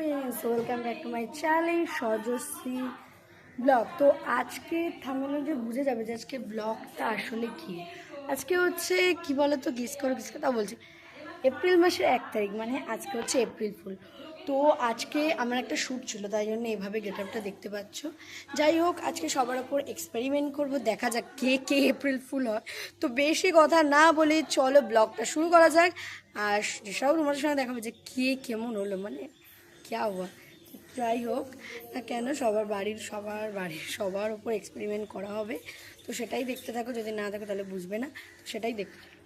Friends, welcome back to my channel Sajshree blog. তো আজকে থামলে যে বুঝে যাবে যে আজকে ব্লগটা আসলে কী। আজকে হচ্ছে কি বলো তো, গেস করো তা বলছি এপ্রিল মাসের 1 তারিখ, মানে আজকে হচ্ছে এপ্রিল ফুল। তো আজকে আমার একটা শ্যুট ছিল, তাই জন্য এভাবে গেট আপটা দেখতে পাচ্ছ। যাই হোক, আজকে সবার ওপর এক্সপেরিমেন্ট করব, দেখা যাক কে কে এপ্রিল ফুল হয়। তো বেশি কথা না বলে চলো ব্লগটা শুরু করা যাক। আর যেসব তোমাদের সঙ্গে দেখাবো যে কে কেমন হলো, মানে ক্যা হুয়া। যাই হোক না কেন, সবার ওপর এক্সপেরিমেন্ট করা হবে। তো সেটাই দেখতে থাকো, যদি না দেখো তাহলে বুঝবে না। তো সেটাই দেখতে থাকো।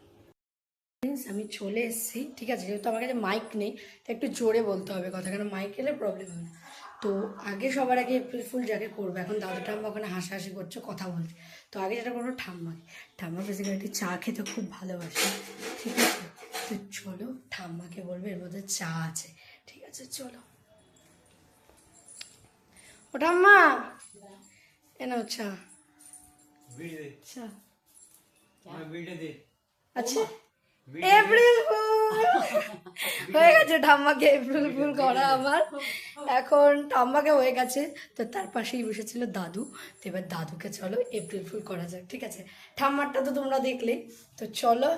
আমি চলে এসেছি, ঠিক আছে। যেহেতু আমার কাছে মাইক নেই, তো একটু জোরে বলতে হবে কথা, কারণ মাইক এলে প্রবলেম হবে না। তো সবার আগে এপ্রিল ফুল যাকে করবো, এখন দাদু ঠাম্মা ওখানে হাসাহাসি করছে, কথা বলছে। তো আগে যেটা করবো ঠাম্মা বেসিক্যালি চা খেতে খুব ভালোবাসে, ঠিক আছে। তো চলো ঠাম্মাকে বলবো এর মধ্যে চা আছে, ঠিক আছে চলো। ও ঠাম্মা, এ নাও চা। চা আচ্ছা, এপ্রিল ফুল হয়ে গেছে। ঠাম্মাকে এপ্রিল ফুল করা আমার, এখন ঠাম্মাকে হয়ে গেছে। তো তার পাশেই বসেছিল দাদু। তো এবার দাদুকে চলো এপ্রিল ফুল করা যাক, ঠিক আছে। ঠাম্মারটা তো তোমরা দেখলেই। তো চলো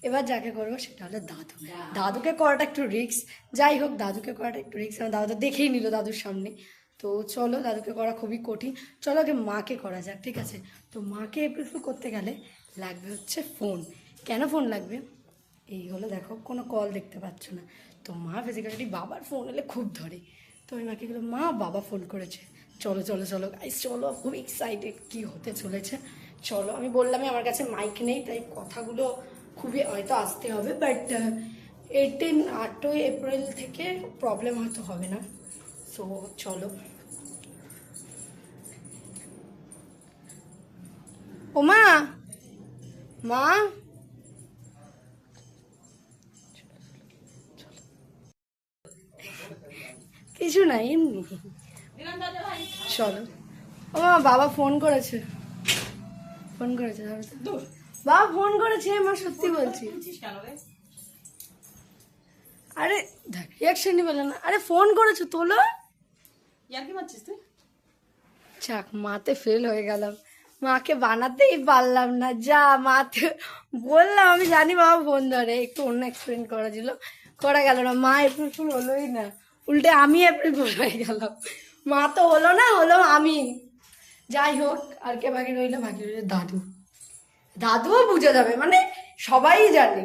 এবার যাকে করবো সেটা হলো দাদু। দাদুকে করাটা একটু রিস্ক, যাই হোক দাদুকে করাটা একটু রিস্ক, আমার দাদু তো দেখেই নিল দাদুর সামনে। তো চলো, দাদুকে করা খুবই কঠিন। চলো আগে মাকে করা যাক, ঠিক আছে। তো মাকে এপ্রিল ফুল করতে গেলে লাগবে হচ্ছে ফোন। কেন ফোন লাগবে এই হলো, দেখো কোনো কল দেখতে পাচ্ছ না। তো মা ফিজিক্যালি বাবার ফোন এলে খুব ধরে। তো আমি মাকে বললাম, মা বাবা ফোন করেছে, চলো চলো চলো গাইস চলো, খুব এক্সাইটেড কী হতে চলেছে। চলো, আমি বললামই আমার কাছে মাইক নেই, তাই কথাগুলো খুবই হয়তো আসতে হবে, বাট 8ই এপ্রিল থেকে প্রবলেম হয়তো হবে না। সো চলো। ও মা, মা কিছু না, এমনি চলো। ও মা, বাবা ফোন করেছে, বাবা ফোন করেছে, মা সত্যি বলছি। আরে রিয়াকশনই বলে না, আরে ফোন করেছো তোলো। যাক, মাতে ফেল হয়ে গেলাম, মাকে বানাতেই পারলাম না। যা মাতে বললাম, আমি জানি বাবা ফোন ধরে, একটু অন্য এক্সপ্লেন করা গেল না। মা এপ্রিল ফুল হলোই না, উল্টে আমি এপ্রিল ফুল হয়ে গেলাম। মা তো হলো না, হলো আমি। যাই হোক, আর কে বাকি রইলো দাদু। দাদুও বুঝে যাবে, মানে সবাই জানে।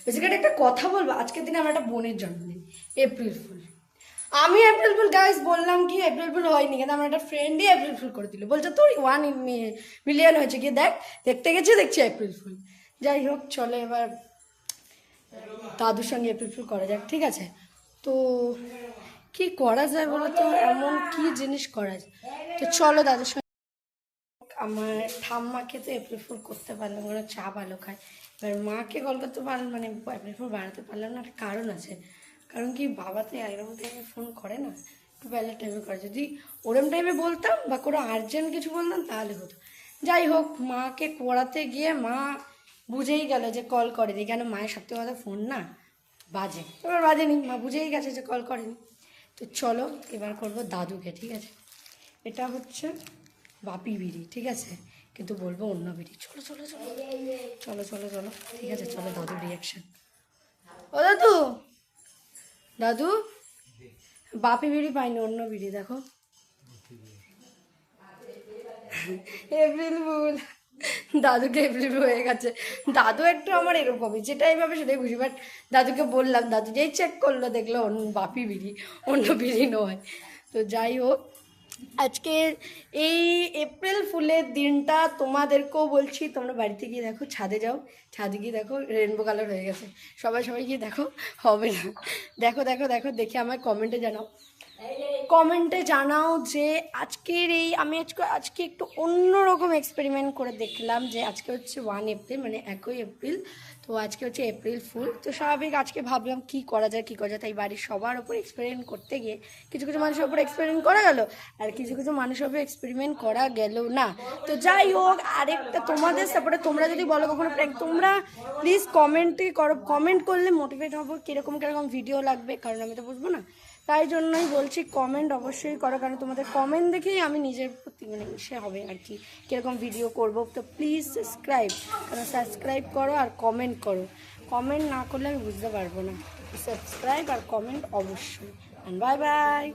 বেসিক্যালি একটা কথা বলবো, আজকের দিনে আমার একটা বোনের জন্মদিন, এপ্রিল ফুল। আমি এপ্রিল ফুল গাইস বললাম কি এপ্রিল ফুল হয়নি, কিন্তু আমার একটা ফ্রেন্ডই এপ্রিল ফুল করে দিল, বলছে তোর 1 মিলিয়ন হয়েছে, গিয়ে দেখতে গেছি, দেখছি এপ্রিল ফুল। যাই হোক চলো, এবার দাদুর সঙ্গে এপ্রিল ফুল করা যাক, ঠিক আছে। তো কি করা যায় বলো তো, এমন কি জিনিস করা যায়। তো চলো দাদুর সঙ্গে। আমার ঠাম্মাকে তো এপ্রিল ফুল করতে পারলাম, ওরা চা ভালো খায়। এবার মাকে কল করতে পারলাম, মানে এপ্রিল ফুল বানাতে পারলাম না, একটা কারণ আছে। কারণ কি, বাবা তো এরকম টাইমে ফোন করে না, একটু বেলার টাইমে করে। যদি ওরম টাইমে বলতাম বা কোনো আর্জেন্ট কিছু বলতাম তাহলে হতো। যাই হোক, মাকে করাতে গিয়ে মা বুঝেই গেল যে কল করেনি, কেন মায়ের সত্যি কথা ফোন না বাজে, এবার বাজেনি, মা বুঝেই গেছে যে কল করেনি। তো চলো এবার করবো দাদুকে, ঠিক আছে। এটা হচ্ছে বাপি বিড়ি, ঠিক আছে, কিন্তু বলবো অন্য বিড়ি। চলো চলো চলো চলো চলো চলো, ঠিক আছে চলো। দাদুর রিয়াকশন। ও দাদু, দাদু বাপি বিড়ি পাইনি, অন্য বিড়ি দেখো। এপ্রিল ফুল, দাদুকে এপ্রিল ফুল হয়ে গেছে। দাদু একটু আমার এরকমই, যেটাই ভাবে সেটাই খুশি। বাট দাদুকে বললাম, দাদু যেই চেক করলো দেখলো অন্য বাপি বিড়ি, অন্য বিড়ি নয়। তো যাই হোক, আজকের এই এপ্রিল ফুলের দিনটা তোমাদেরকেও বলছি, তোমরা বাড়িতে গিয়ে দেখো, ছাদে যাও, ছাদে গিয়ে দেখো রেনবো কালার হয়ে গেছে। সবাই গিয়ে দেখো, হবে না। দেখো দেখো দেখো, দেখে আমায় কমেন্টে জানাও যে আজকের এই আমি আজকে একটু অন্যরকম এক্সপেরিমেন্ট করে দেখলাম, যে আজকে হচ্ছে 1 এপ্রিল, মানে 1 এপ্রিল। তো আজকে হচ্ছে এপ্রিল ফুল। তো স্বাভাবিক আজকে ভাবলাম কি করা যায়, তাই বাড়ির সবার ওপর এক্সপেরিমেন্ট করতে গিয়ে কিছু কিছু মানুষের ওপর এক্সপেরিমেন্ট করা গেল, আর কিছু কিছু মানুষের ওপর এক্সপেরিমেন্ট করা গেল না। তো যাই হোক, আরেকটা তোমাদের সাপোর্টে, তোমরা যদি বলো কখনো প্র্যাঙ্ক, তোমরা প্লিজ কমেন্ট করলে মোটিভেট হবো, কীরকম কীরকম ভিডিও লাগবে, কারণ আমি তো বুঝবো না। তাই জন্যই বলছি কমেন্ট অবশ্যই করো, কারণ তোমাদের কমেন্ট দেখেই আমি নিজের প্রতি মানে ইসে হবে আর কি কীরকম ভিডিও করব। তো প্লিজ সাবস্ক্রাইব, কারণ সাবস্ক্রাইব করো আর কমেন্ট করো, কমেন্ট না করলে আমি বুঝতে পারবো না। সাবস্ক্রাইব আর কমেন্ট অবশ্যই। Bye bye.